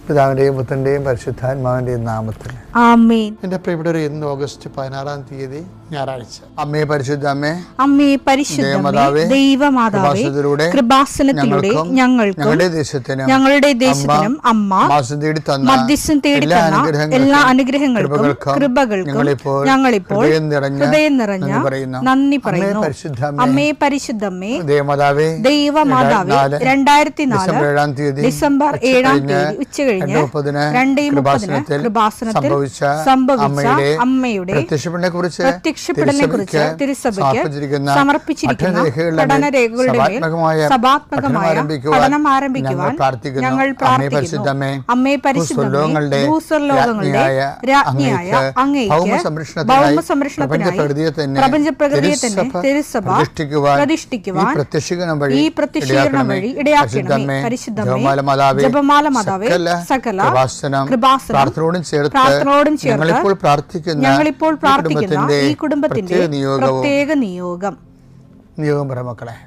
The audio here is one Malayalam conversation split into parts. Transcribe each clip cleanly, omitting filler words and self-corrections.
പിതാവിൻ്റെയും പുത്രൻ്റെയും പരിശുദ്ധാത്മാവിൻ്റെയും നാമത്തിൽ ആമേൻ. എൻ്റെ പ്രിയപ്പെട്ടവരെ, ഇന്ന് ഓഗസ്റ്റ് 16-ാം തീയതി ഞായറാഴ്ച. അമ്മേ പരിശുദ്ധ അമ്മേ, അമ്മേ പരിശുദ്ധമേ, ദൈവമാതാവേ, കൃപാസനത്തിലൂടെ ഞങ്ങൾക്കും ഞങ്ങളുടെ ദേശത്തിനും അമ്മ മധ്യസ്ഥം തേടി തന്ന എല്ലാ അനുഗ്രഹങ്ങൾക്കും കൃപകൾക്കും ഞങ്ങളിപ്പോൾ ഹൃദയം നിറഞ്ഞ നന്ദി പറയുന്നു. അമ്മേ പരിശുദ്ധമേ, ദൈവമാതാവേ, 2004 ഡിസംബർ 7-ാം തീയതി ഉച്ചകഴിഞ്ഞ് 2:30 കൃപാസനത്തിൽ സംഭവിച്ച അമ്മയുടെ പ്രത്യക്ഷപ്പെടലിനെക്കുറിച്ച് തിരുസഭയ്ക്ക് സമർപ്പിച്ചിരിക്കുന്ന പഠനരേഖകളുടെ മേൽ സഭാത്മകമായ പഠനം ആരംഭിക്കുവാൻ ഞങ്ങൾ പ്രാർത്ഥിക്കുന്നു. അമ്മേ പരിശുദ്ധമേ, ഭൂസ്വർലോകങ്ങളുടെ രാജ്ഞിയായ അങ്ങേയ്ക്ക് ഭൗമസംരക്ഷണത്തിനായി പ്രപഞ്ചപ്രകൃതിയെ തന്നെ തിരുസഭ പ്രതിഷ്ഠിക്കുവാൻ ഈ പ്രത്യക്ഷീകരണം വഴി ഇടയാക്കണമേ. പരിശുദ്ധമേ, ജപമാല മാതാവേ, സകല കൃപാസനം പ്രാർത്ഥനയോടും ചേർത്ത് ഞങ്ങളിപ്പോൾ പ്രാർത്ഥിക്കുന്ന ഈ കുടുംബത്തിന്റെ പ്രത്യേക നിയോഗം പറ മക്കളെ.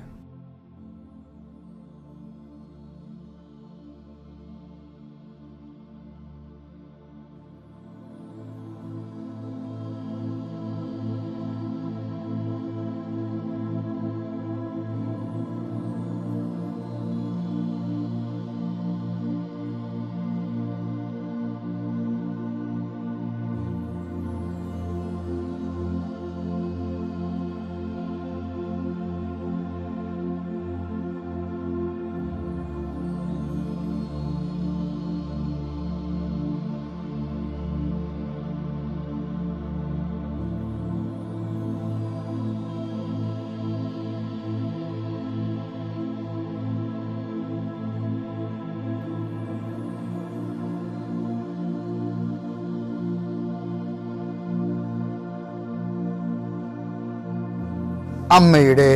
അമ്മയുടെ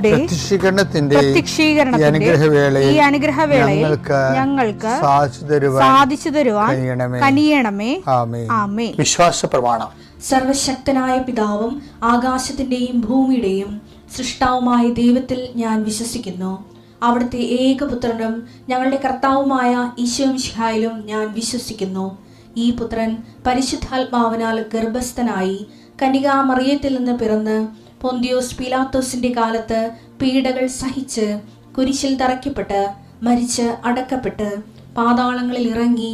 പ്രത്യക്ഷീകരണത്തിന്റെ ഈ അനുഗ്രഹവേളയിൽ ഞങ്ങൾക്ക് സാധിച്ചു തരുവാൻ കനിയണമേ. ആമേൻ. വിശ്വാസ പ്രമാണം. സർവശക്തനായ പിതാവും ആകാശത്തിന്റെയും ഭൂമിയുടെയും സൃഷ്ടാവുമായ ദൈവത്തിൽ ഞാൻ വിശ്വസിക്കുന്നു. അവിടുത്തെ ഏകപുത്രനും ഞങ്ങളുടെ കർത്താവുമായ ഈശോമിശിഹായിലും ഞാൻ വിശ്വസിക്കുന്നു. ഈ പുത്രൻ പരിശുദ്ധാത്മാവിനാൽ ഗർഭസ്ഥനായി കന്യകാമറിയത്തിൽ നിന്ന് പിറന്ന് പൊന്തിയോസ് പീലാത്തോസിന്റെ കാലത്ത് പീഡകൾ സഹിച്ച് കുരിശിൽ തറയ്ക്കപ്പെട്ട് മരിച്ച് അടക്കപ്പെട്ട് പാതാളങ്ങളിൽ ഇറങ്ങി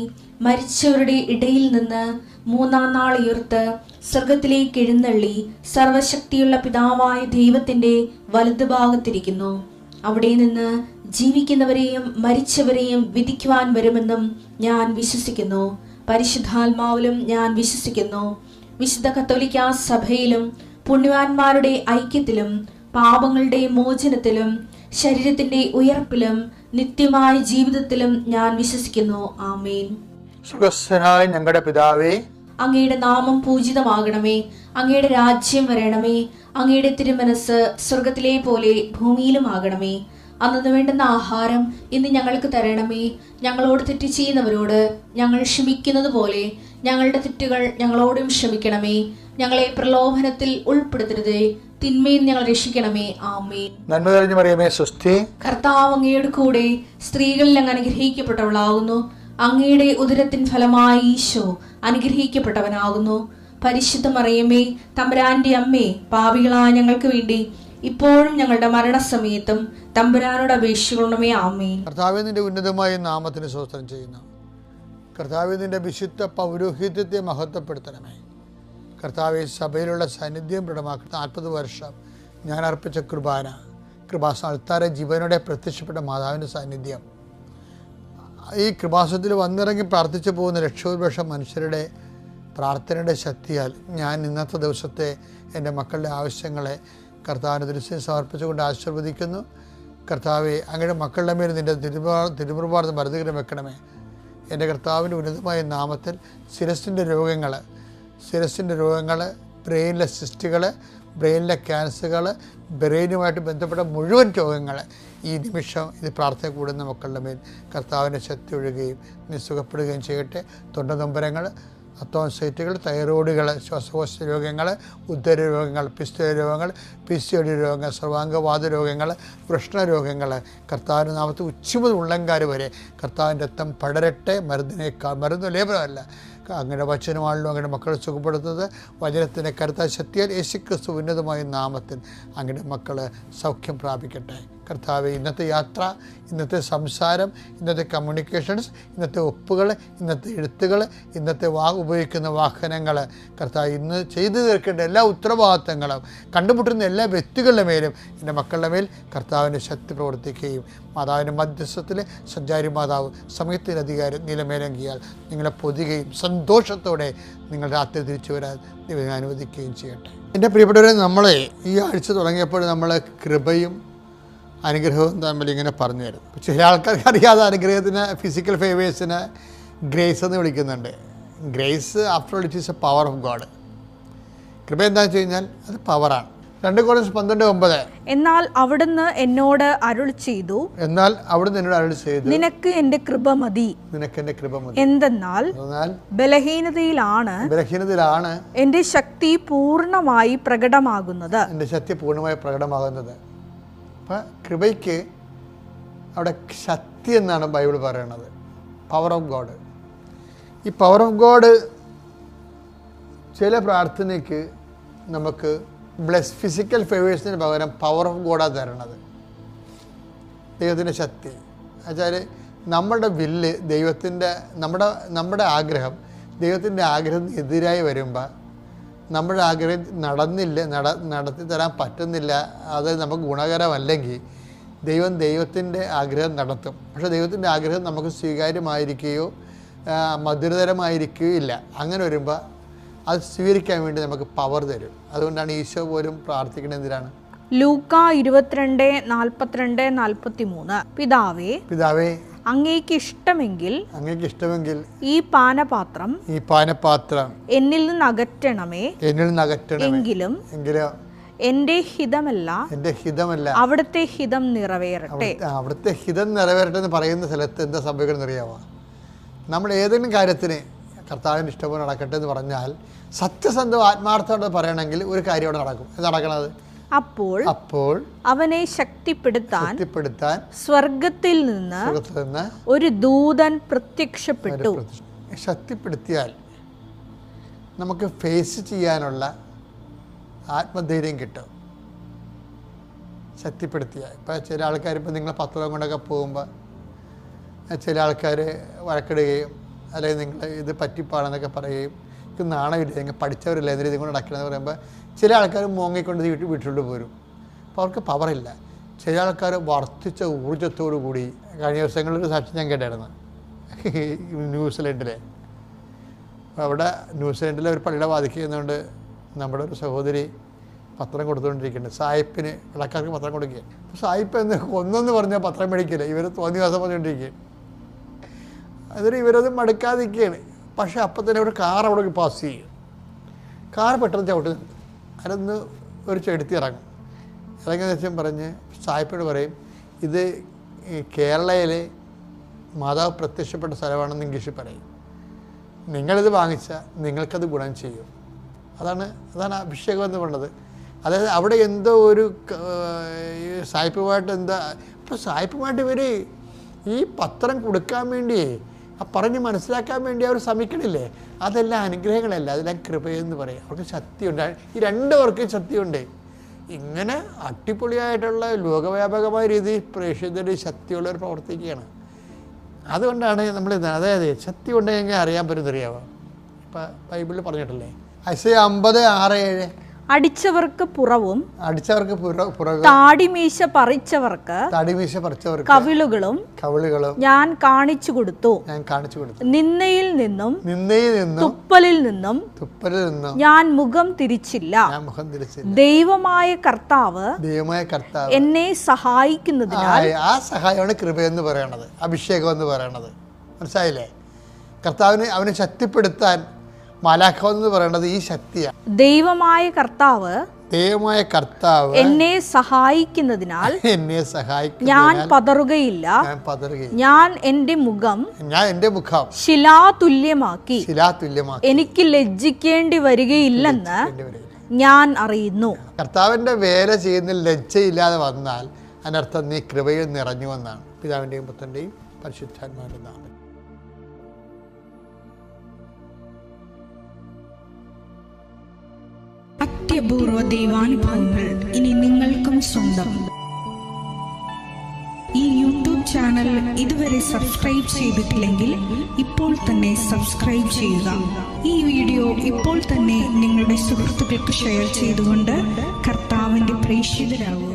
മരിച്ചവരുടെ ഇടയിൽ നിന്ന് 3-ാം നാൾ ഉയർത്ത് സ്വർഗത്തിലേക്ക് എഴുന്നള്ളി സർവശക്തിയുള്ള പിതാവായ ദൈവത്തിന്റെ വലതുഭാഗത്തിരിക്കുന്നു. അവിടെ നിന്ന് ജീവിക്കുന്നവരെയും മരിച്ചവരെയും വിധിക്കുവാൻ വരുമെന്നും ഞാൻ വിശ്വസിക്കുന്നു. പരിശുദ്ധാത്മാവിലും ഞാൻ വിശ്വസിക്കുന്നു. വിശുദ്ധ കത്തോലിക്കാ സഭയിലും പുണ്യവാന്മാരുടെ ഐക്യത്തിലും പാപങ്ങളുടെ മോചനത്തിലും ശരീരത്തിന്റെ ഉയർപ്പിലും നിത്യമായ ജീവിതത്തിലും ഞാൻ വിശ്വസിക്കുന്നു. ആമേൻ. സുഖസ്ഥനായ ഞങ്ങളുടെ പിതാവേ, അങ്ങയുടെ നാമം പൂജിതമാകണമേ. അങ്ങയുടെ രാജ്യം വരണമേ. അങ്ങയുടെ തിരുമനസ് സ്വർഗത്തിലെ പോലെ ഭൂമിയിലും ആകണമേ. അന്നു വേണ്ടുന്ന ആഹാരം ഇന്ന് ഞങ്ങൾക്ക് തരണമേ. ഞങ്ങളോട് തെറ്റ് ചെയ്യുന്നവരോട് ഞങ്ങൾ ക്ഷമിക്കുന്നത് പോലെ ഞങ്ങളുടെ തെറ്റുകൾ ഞങ്ങളോടും ക്ഷമിക്കണമേ. ഞങ്ങളെ പ്രലോഭനത്തിൽ ഉൾപ്പെടുത്തരുതേ, തിന്മയിൽ ഞങ്ങൾ രക്ഷിക്കണമേ. ആമേൻ. നന്മ നിറഞ്ഞ മറിയമേ, സ്വസ്തി. കർത്താവ് അങ്ങയുടെ കൂടെ സ്ത്രീകളിൽ അങ്ങ് അനുഗ്രഹിക്കപ്പെട്ടവളാകുന്നു. അങ്ങയുടെ ഉദരത്തിൻ ഫലമായി ഈശോ അനുഗ്രഹിക്കപ്പെട്ടവനാകുന്നു. പരിശുദ്ധ മറിയമേ, തമ്പുരാന്റെ അമ്മേ, പാപികളായ ഞങ്ങൾക്ക് വേണ്ടി ഇപ്പോഴും ഞങ്ങളുടെ മരണസമയത്തും തമ്പുരാനോട് അപേക്ഷിക്കണമേ. ആമേൻ. കർത്താവേ, നിന്റെ ഉന്നതമായ നാമത്തിന് സ്തോത്രം ചെയ്യുന്നു. കർത്താവേ, നിന്റെ വിശുദ്ധ പൗരോഹിത്യത്തെ മഹത്വപ്പെടുത്തണമേ. കർത്താവെ, സഭയിലുള്ള സാന്നിധ്യം ദൃഢമാക്കി 40 വർഷം ഞാൻ അർപ്പിച്ച കൃപാസന ജീവനോടെ പ്രത്യക്ഷപ്പെട്ട മാതാവിൻ്റെ സാന്നിധ്യം, ഈ കൃപാസനത്തിൽ വന്നിറങ്ങി പ്രാർത്ഥിച്ചു പോകുന്ന ലക്ഷോപലക്ഷം മനുഷ്യരുടെ പ്രാർത്ഥനയുടെ ശക്തിയാൽ ഞാൻ ഇന്നത്തെ ദിവസത്തെ എൻ്റെ മക്കളുടെ ആവശ്യങ്ങളെ കർത്താവിൻ്റെ ദൃശ്യം സമർപ്പിച്ചുകൊണ്ട് ആശീർവദിക്കുന്നു. കർത്താവെ, അങ്ങയുടെ മക്കളുടെ മേൽ നിൻ്റെ തിരുമുറുപാട് മരുന്നുകരം വെക്കണമേ. എൻ്റെ കർത്താവിൻ്റെ ഉന്നതമായ നാമത്തിൽ ശിരസിൻ്റെ രോഗങ്ങൾ, ബ്രെയിനിലെ സിസ്റ്റുകൾ, ബ്രെയിനിലെ ക്യാൻസറുകൾ, ബ്രെയിനുമായിട്ട് ബന്ധപ്പെട്ട മുഴുവൻ രോഗങ്ങൾ ഈ നിമിഷം ഇത് പ്രാർത്ഥന കൂടുന്ന മക്കളുടെ മേൽ കർത്താവിൻ്റെ ശക്തി ഒഴുകുകയും നീ സുഖപ്പെടുകയും ചെയ്യട്ടെ. തൊണ്ടനൊമ്പരങ്ങൾ, അത്തോൺസൈറ്റുകൾ, തൈറോയിഡുകൾ, ശ്വാസകോശ രോഗങ്ങൾ, ഉദര രോഗങ്ങൾ, പിസ്തുല രോഗങ്ങൾ, PCOD രോഗങ്ങൾ, സർവാംഗവാദ രോഗങ്ങൾ, വൃഷ്ണരോഗങ്ങൾ, കർത്താവിൻ്റെ നാമത്തിൽ ഉച്ച മുതൽ ഉള്ളംകാര് വരെ കർത്താവിൻ്റെ രക്തം പടരട്ടെ. മരുന്ന് ലേപനമല്ല, അങ്ങനെ വചനമാണല്ലോ അങ്ങനെ മക്കളെ സുഖപ്പെടുത്തുന്നത്. വചനത്തിൻ്റെ കരുത്താൽ ശക്തിയാൽ യേശുക്രിസ്തു ഉന്നതമായ നാമത്തിൽ അങ്ങനെ മക്കൾ സൗഖ്യം പ്രാപിക്കട്ടെ. കർത്താവെ, ഇന്നത്തെ യാത്ര, ഇന്നത്തെ സംസാരം, ഇന്നത്തെ കമ്മ്യൂണിക്കേഷൻസ്, ഇന്നത്തെ ഒപ്പുകൾ, ഇന്നത്തെ എഴുത്തുകൾ, ഇന്നത്തെ ഉപയോഗിക്കുന്ന വാഹനങ്ങൾ, കർത്താവ് ഇന്ന് ചെയ്തു തീർക്കേണ്ട എല്ലാ ഉത്തരവാദിത്തങ്ങളും കണ്ടുമുട്ടുന്ന എല്ലാ വ്യക്തികളുടെ മേലും എൻ്റെ മക്കളുടെ മേൽ കർത്താവിൻ്റെ ശക്തി പ്രവർത്തിക്കുകയും മാതാവിൻ്റെ മധ്യസ്ഥത്തിൽ സഞ്ചാരി മാതാവ് സമയത്തിൻ്റെ അധികാരം നിലമേലങ്കിയാൽ നിങ്ങളെ പൊതുകയും സന്തോഷത്തോടെ നിങ്ങൾ രാത്രി തിരിച്ചു വരാൻ ദൈവം അനുവദിക്കുകയും ചെയ്യട്ടെ. എൻ്റെ പ്രിയപ്പെട്ടവരെ, നമ്മളെ ഈ ആഴ്ച തുടങ്ങിയപ്പോൾ നമ്മൾ കൃപയും അനുഗ്രഹവും തമ്മിൽ ഇങ്ങനെ പറഞ്ഞു തരും. ചില ആൾക്കാർക്ക് അറിയാതെ അനുഗ്രഹത്തിന്, ഫിസിക്കൽ ഫേവേഴ്സിന് ഗ്രേസ് എന്ന് വിളിക്കുന്നുണ്ട്. Grace after all it is A power of God. കൃപ എന്താണെന്ന് വെച്ച് കഴിഞ്ഞാൽ അത് പവറാണ്. 2 കൊരിന്ത്യർ 12:9 എന്നാൽ അവിടുന്ന് എന്നോട് അരുൾ ചെയ്തു, നിനക്ക് എൻ്റെ കൃപ മതി, എന്തെന്നാൽ ബലഹീനതയിലാണ് എൻ്റെ ശക്തി പൂർണ്ണമായി പ്രകടമാകുന്നത്. അപ്പം കൃപയ്ക്ക് അവിടെ ശക്തി എന്നാണ് ബൈബിൾ പറയണത്, പവർ ഓഫ് ഗോഡ്. ഈ പവർ ഓഫ് ഗോഡ് ചില പ്രാർത്ഥനയ്ക്ക് നമുക്ക് ഫിസിക്കൽ ഫേവേഴ്സിന് പകരം പവർ ഓഫ് ഗോഡാണ് തരണത്. ദൈവത്തിൻ്റെ ശക്തി എന്നുവെച്ചാൽ നമ്മുടെ വില്ല് നമ്മുടെ ആഗ്രഹം ദൈവത്തിൻ്റെ ആഗ്രഹത്തിന് എതിരായി വരുമ്പോൾ, നമ്മുടെ ആഗ്രഹം നടത്തി തരാൻ പറ്റുന്നില്ല, അത് നമുക്ക് ഗുണകരമല്ലെങ്കിൽ ദൈവത്തിൻ്റെ ആഗ്രഹം നടത്തും. പക്ഷേ ദൈവത്തിൻ്റെ ആഗ്രഹം നമുക്ക് സ്വീകാര്യമായിരിക്കുകയോ മധുരതരമായിരിക്കുകയോ ഇല്ല. അങ്ങനെ വരുമ്പോൾ അത് സ്വീകരിക്കാൻ വേണ്ടി നമുക്ക് പവർ തരും. അതുകൊണ്ടാണ് ഈശോ പോലും പ്രാർത്ഥിക്കുന്നത് എന്തിനാണ്? ലൂക്ക 22:42-43 പിതാവേ അങ്ങേക്ക് ഇഷ്ടമെങ്കിൽ ഈ പാനപാത്രം എന്നിൽ നിന്ന് അകറ്റണമേ, എങ്കിലും എന്റെ ഹിതമല്ല അവിടുത്തെ ഹിതം നിറവേറട്ടെ. അവിടുത്തെ ഹിതം നിറവേറട്ടെ എന്ന് പറയുന്ന സ്ഥലത്ത് എന്താ സംഭവിക്കണം അറിയാമോ? നമ്മൾ ഏതെങ്കിലും കാര്യത്തിന് കർത്താവിൻ്റെ ഇഷ്ടപോലെ നടക്കട്ടെ എന്ന് പറഞ്ഞാൽ സത്യസന്ധ ആത്മാർത്ഥത്തോടെ പറയണമെങ്കിൽ ഒരു കാര്യം അവിടെ നടക്കും. നടക്കണത് അപ്പോൾ അവനെ ശക്തിപ്പെടുത്താൻ സ്വർഗത്തിൽ നിന്ന് ഒരു ദൂതൻ പ്രത്യക്ഷപ്പെട്ടു. ശക്തിപ്പെടുത്തിയാൽ നമുക്ക് ഫേസ് ചെയ്യാനുള്ള ആത്മധൈര്യം കിട്ടും. ശക്തിപ്പെടുത്തിയാൽ ഇപ്പം ചില ആൾക്കാർ, ഇപ്പം നിങ്ങൾ പത്രം കൊണ്ടൊക്കെ പോകുമ്പോൾ ചില ആൾക്കാർ വഴക്കിടുകയും അല്ലെങ്കിൽ നിങ്ങൾ ഇത് പറ്റിപ്പാണെന്നൊക്കെ പറയുകയും എനിക്ക് നാണമില്ല, നിങ്ങൾ പഠിച്ചവരില്ല, എന്തിനും ഇതും കൊണ്ട് നടക്കണമെന്ന് പറയുമ്പോൾ ചില ആൾക്കാർ മോങ്ങിക്കൊണ്ട് വീട്ടിലോട്ട് പോരും. അപ്പോൾ അവർക്ക് പവറില്ല. ചില ആൾക്കാർ വർദ്ധിച്ച ഊർജ്ജത്തോടു കൂടി, കഴിഞ്ഞ ദിവസങ്ങളിലൊരു സാക്ഷി ഞാൻ കേട്ടായിരുന്നു ന്യൂസിലൻഡിൽ. അവിടെ ന്യൂസിലൻഡിലെ ഒരു പള്ളിയുടെ വാദിക്കുന്നതുകൊണ്ട് നമ്മുടെ ഒരു സഹോദരി പത്രം കൊടുത്തുകൊണ്ടിരിക്കുന്നുണ്ട്. സായിപ്പിന് ഇളക്കാർക്ക് പത്രം കൊടുക്കുക. അപ്പോൾ സായിപ്പ് ഒന്നെന്ന് പറഞ്ഞാൽ പത്രം മേടിക്കില്ല, ഇവർ തോന്നിയ ദിവസം പറഞ്ഞുകൊണ്ടിരിക്കുകയാണ്. അതിന് ഇവരത് മടുക്കാതിരിക്കുകയാണ്. പക്ഷേ അപ്പം തന്നെ ഒരു കാർ അവിടെ പാസ് ചെയ്യും. കാർ പെട്ടെന്ന് ചവിട്ടി നിർത്തും. അതിനൊന്ന് ഒരു ചെടുത്തി ഇറങ്ങും. ഇറങ്ങിയ ദിവസം പറഞ്ഞ് സായിപ്പിനോട് പറയും, ഇത് കേരളയിലെ മാതാവ് പ്രത്യക്ഷപ്പെട്ട സ്ഥലമാണെന്ന് ഇംഗ്ലീഷിൽ പറയും. നിങ്ങളിത് വാങ്ങിച്ചാൽ നിങ്ങൾക്കത് ഗുണം ചെയ്യും. അതാണ് അഭിഷേകം എന്ന് പറയുന്നത്. അതായത് അവിടെ എന്തോ ഒരു സായിപ്പുമായിട്ട് ഇപ്പോൾ സായിപ്പുമായിട്ട് ഇവർ ഈ പത്രം കൊടുക്കാൻ വേണ്ടിയേ പറഞ്ഞ് മനസ്സിലാക്കാൻ വേണ്ടി അവർ ശ്രമിക്കണില്ലേ? അതെല്ലാം അനുഗ്രഹങ്ങളല്ല, അതെല്ലാം കൃപയെന്ന് പറയും. അവർക്ക് ശക്തിയുണ്ട്. ഈ രണ്ടുപേർക്കും ശക്തിയുണ്ട്. ഇങ്ങനെ അടിപൊളിയായിട്ടുള്ള ലോകവ്യാപകമായ രീതിയിൽ പ്രേക്ഷിതരുടെ ശക്തിയുള്ളവർ പ്രവർത്തിക്കുകയാണ്. അതുകൊണ്ടാണ് നമ്മൾ അതായത് ശക്തി ഉണ്ടെങ്കിൽ അറിയാൻ പറ്റുന്നറിയാമോ? ഇപ്പം ബൈബിളിൽ പറഞ്ഞിട്ടില്ലേ, ഐസയ 50:6-7 അടിച്ചവർക്ക് പുറവും താടിമീശ പറിച്ചവർക്ക് കവിളുകളും ഞാൻ കാണിച്ചു കൊടുത്തു. നിന്നയിൽ നിന്നും തുപ്പലിൽ നിന്നും ഞാൻ മുഖം തിരിച്ചില്ല. ദൈവമായ കർത്താവ് എന്നെ സഹായിക്കുന്നതിനാൽ. ആ സഹായമാണ് കൃപയെന്ന് പറയണത്, അഭിഷേകം എന്ന് പറയണത്. മനസ്സിലായില്ലേ? കർത്താവിന് അവനെ ശക്തിപ്പെടുത്താൻ മാലാഖ എന്ന് പറയുന്നത് ഈ ശക്തിയാണ്. ദൈവമായ കർത്താവ് ദൈവമായ കർത്താവ് എന്നെ സഹായിക്കുന്നതിനാൽ ഞാൻ പതറുകയില്ല. ഞാൻ എൻ്റെ മുഖം ശിലാതുല്യമാക്കി എനിക്ക് ലജ്ജിക്കേണ്ടി വരികയില്ലെന്ന് ഞാൻ അറിയുന്നു. കർത്താവിന്റെ വേല ചെയ്യുന്ന ലജ്ജയില്ലാതെ വന്നാൽ അതിനർത്ഥം നീ കൃപയിൽ നിറഞ്ഞു എന്നാണ്. പിതാവിന്റെയും പുത്രന്റെയും പരിശുദ്ധാത്മാവിന്റെ നാമത്തിൽ. അത്യപൂർവ ദൈവാനുഭവങ്ങൾ ഇനി നിങ്ങൾക്കും സ്വന്തം. ഈ യൂട്യൂബ് ചാനൽ ഇതുവരെ സബ്സ്ക്രൈബ് ചെയ്തിട്ടില്ലെങ്കിൽ ഇപ്പോൾ തന്നെ സബ്സ്ക്രൈബ് ചെയ്യുക. ഈ വീഡിയോ ഇപ്പോൾ തന്നെ നിങ്ങളുടെ സുഹൃത്തുക്കൾക്ക് ഷെയർ ചെയ്തുകൊണ്ട് കർത്താവിന്റെ പ്രേക്ഷിതരാകുക.